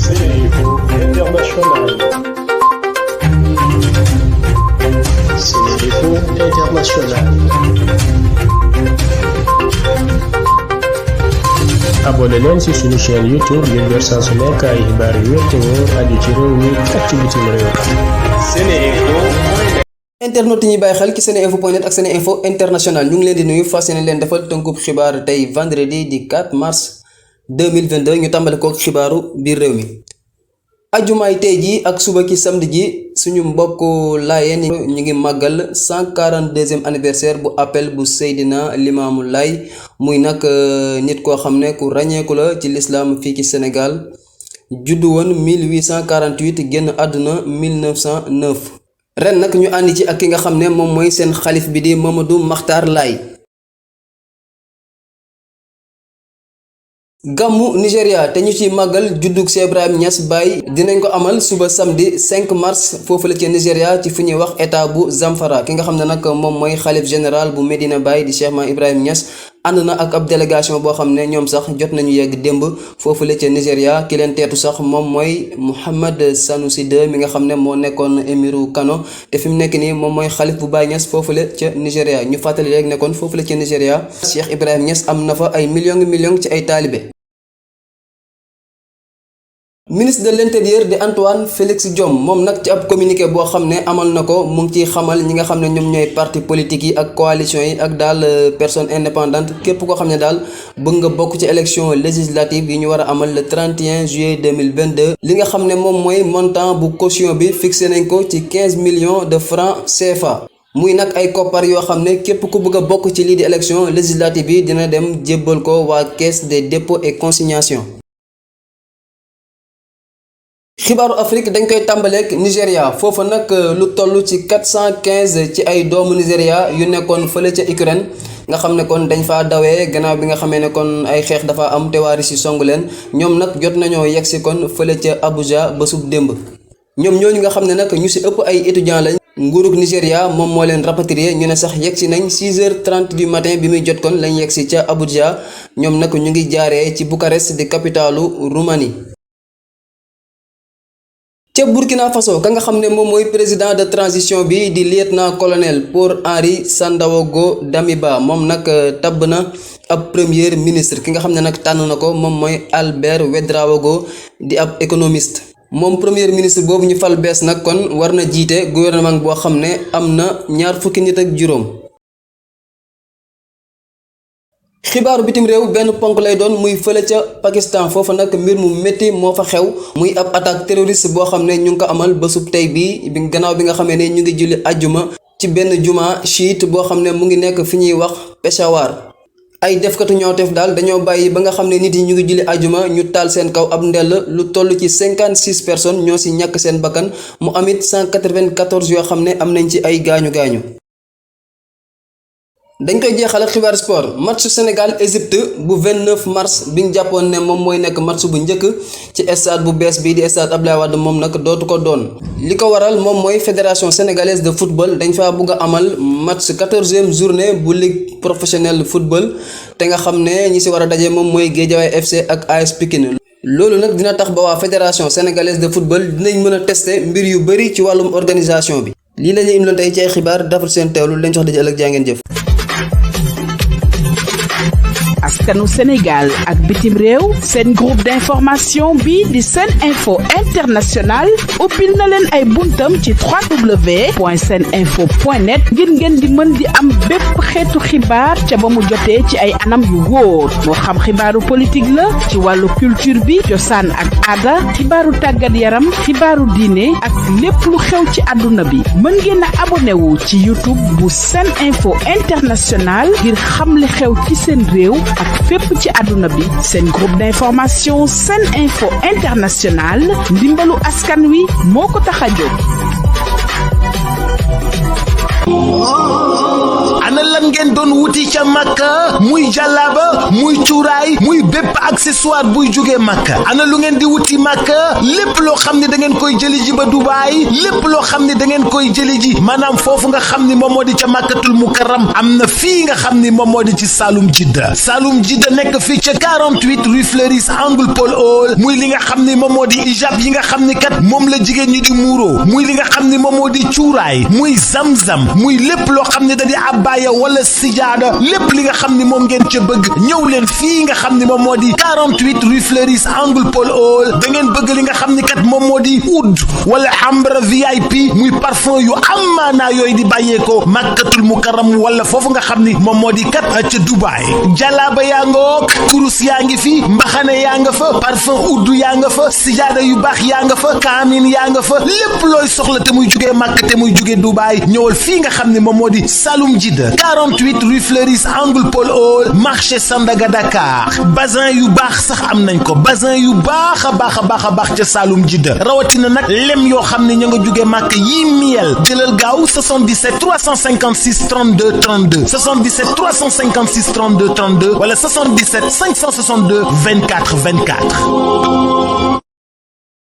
SeneInfo International. SeneInfo International. abonné leen ci suñu chaîne YouTube ngir jot saa su nekk ay xibaar yu wér te wóor aju ci réew mi ak ci bitim réew. SeneInfo. internet yi ñuy bàyyi xel ci seneinfo.net ak SeneInfo International ñu ngi leen di nuyu fas yéene leen defal tënkub xibaar tey vendredi di 4 mars 2022 ñu tàmbale kook xibaaru biir réew mi. ajumaay tey ji ak suba ki samedi ji suñu mbokk laayeen ñu ngi màggal 142e anniversaire bu appel bu Seydina Limaamu Laay muy nag nit koo xam ne ku ràññeeku la ci lislaam fii ci Sénégal juddu woon 1848 génn àdduna 1909 ren nag ñu àndi ci ak ki nga xam ne moom mooy seen xalif bi di Mamadou Makhtar Laye. gàmmu Nigéria te ñu ci màggal juddug Cheikh Ibrahim Niass Baye dinañ ko amal suba samedi 5 mars foofu la ci Nigéria ci fu ñuy wax état bu Zamfara ki nga xam ne nag moom mooy xalif général bu Medina Baye di Cheikh Ibrahim Niass ànd na ak ab délégation boo xam ne ñoom sax jot nañu yegg démb foofu la ca Nigéria ki leen teetu sax moom mooy Mohammed Sanusi II mi nga xam ne moo nekkoon émiru Kano te fi mu nekk nii moom mooy xalif bu Baye Niass foofu la ca Nigéria ñu fàttali rek nekkoon foofu la ca Nigéria Cheikh Ibrahim Niass am na fa ay millions ci ay taalibe. ministre de l'intérieur di Antoine Félix Diome moom nag ci ab communiqué boo xam ne amal na ko mu ngi ciy xamal ñi nga xam ne ñoom ñooy parti politique yi ak coalition yi ak daal personne indépendante képp koo xam ne daal bëgg nga bokk ci élection législative yi ñu war a amal le 31 juillet 2022 li nga xam ne moom mooy montant bu caution bi fixé nañ ko ci 15 millions de francs CFA. muy nag ay koppar yoo xam ne képp ku bëgg a bokk ci lii di élection législative yi dina dem jébbal ko waa caisse des dépôts et consignations. xibaaru Afrique dañ koy tàmbaleek Nigéria foofa nag lu toll ci 415 ci ay doomu Nigéria yu nekkoon fële ca Ukraine nga xam ne kon dañ faa dawee gannaaw bi nga xamee ne kon ay xeex dafa am te waa Russie songu leen ñoom nag jot nañoo yegsi kon fële ca Abuja ba sub démb ñoom ñooñu nga xam ne nag ñu ci ëpp ay étudiants lañ nguurug Nigéria moom moo leen rapatrier ñu ne sax yegsi nañ 6h30 du matin bi muy jot kon lañ yegsi ca Abuja ñoom nag ñu ngi jaaree ci Bucarest di capitalu Roumanie. ca Burkina Faso ka nga xam ne moom mooy président de transition bi di lieutenant colonel Paul-Henri Sandaogo Damiba moom nag tabb na ab premier ministre ki nga xam ne nag tànn na ko moom mooy Albert Ouedraogo di ab économiste moom premier ministre boobu ñu fal bees nag kon war na jiite gouvernement boo xam ne am na 20 nit ak juróom. xibaaru bitim réew benn ponk lay doon muy fële ca Pakistan foofa nag mbir mu métti moo fa xew muy ab attaque terroriste boo xam ne ñu ngi ko amal bésub tey bii bi gannaaw bi nga xamee ne ñu ngi julli ajjuma ci benn juma chiite boo xam ne mu ngi nekk fi ñuy wax Peshawar ay defkatu ñaawteef daal dañoo bàyyi ba nga xam ne nit yi ñu ngi julli ajjuma ñu taal seen kaw ab ndell lu toll ci 56 personnes ñoo ci ñàkk seen bakkan mu amit 194 yoo xam ne am nañ ci ay gaañu-gaañu. dañ koy jeexal ak xibaar sport match Sénégal Égypte bu 29 mars bi ñu jàppoon ne moom mooy nekk match bu njëkk ci stade bu bees bii di stade Abdoulaye Wade moom nag dootu ko doon li ko waral moom mooy fédération sénégalaise de football dañ fa bëgg a amal match 14e journée bu ligue professionnelle football te nga xam ne ñi ci war a daje moom mooy Guédiawaye FC ak AS Pikine loolu nag dina tax ba waa fédération sénégalaise de football dinañ mën a tester mbir yu bari ci wàllum organisation bi lii la ñuy indiloon tey ci ay xibaar dafal seen teewlu lañ jox daje ëllëg jaa ngeen jëf. askanu Sénégal ak bitim réew seen groupe d'information bi di SeneInfo International ubbil na leen ay buntam ci www.seninfo.net ngir ngeen di mën di am bépp xeetu xibaar ca ba mu jotee ci ay anam yu wóor moo xam xibaaru politique la ci wàllu culture bi cosaan ak aada xibaaru tàggat yaram xibaaru diine ak lépp lu xew ci àdduna bi mën ngeen a abonné wu ci YouTube bu SeneInfo International ngir xam li xew ci seen réew ak fépp ci àdduna bi seen groupe d'information SeneInfo International ndimbalu askan wi moo ko tax a jóg. ana lan ngeen doon wuti ca Makka muy jàllaaba muy cuuraay muy bépp accessoire buy jógee Makka ana lu ngeen di wuti Makka lépp loo xam ne da ngeen koy jëli ji ba Dubaay lépp loo xam ne da ngeen koy jëli ji maanaam foofu nga xam ni moom moo di ca Makkatul Mukarram am na fii nga xam ni moom moo di ci Saloum Jidda nekk fii ca 48 rue Fleuris angle Paul Hall muy li nga xam ni moom moo di ijab yi nga xam ni kat moom la jigéen ñi di muuro muy li nga xam ni moom moo di cuuraay muy zamzam muy lépp loo xam ne da di abaya wala sijaada lépp li nga xam ni moom ngeen ca bëgg ñëw leen fii nga xam ni moom moo di 48 rue Fleuris angle Paul Hall da ngeen bëgg li nga xam ni kat moom moo di oud wala ambre VIP muy parfum yu amaanaa yooyu di bàyyeekoo Makkatul Mukarram wala foofu nga xam ni moom moo di kat ca Dubaay jalaaba yaa nga wook kurus yaa ngi fi mbaxane yaa nga fa parfum oud yaa nga fa sijaada yu baax yaa nga fa kaamin yaa nga fa lépp looy soxla te muy jugee Makka te muy jugee Dubaay ñëwal fii nga xam ni moom moo di Saloum Jidda 48 rue Fleuris angle Paul Hall marché Sandaga Dakar bazin yu baax sax am nañ ko bazin yu baax a baax ca Saloum Jidda rawatina nag lem yoo xam ne ña nga jugee Makka yi miel jëlal gaaw 77 356 32 32 77 356 32 32 wala 77 562 24 24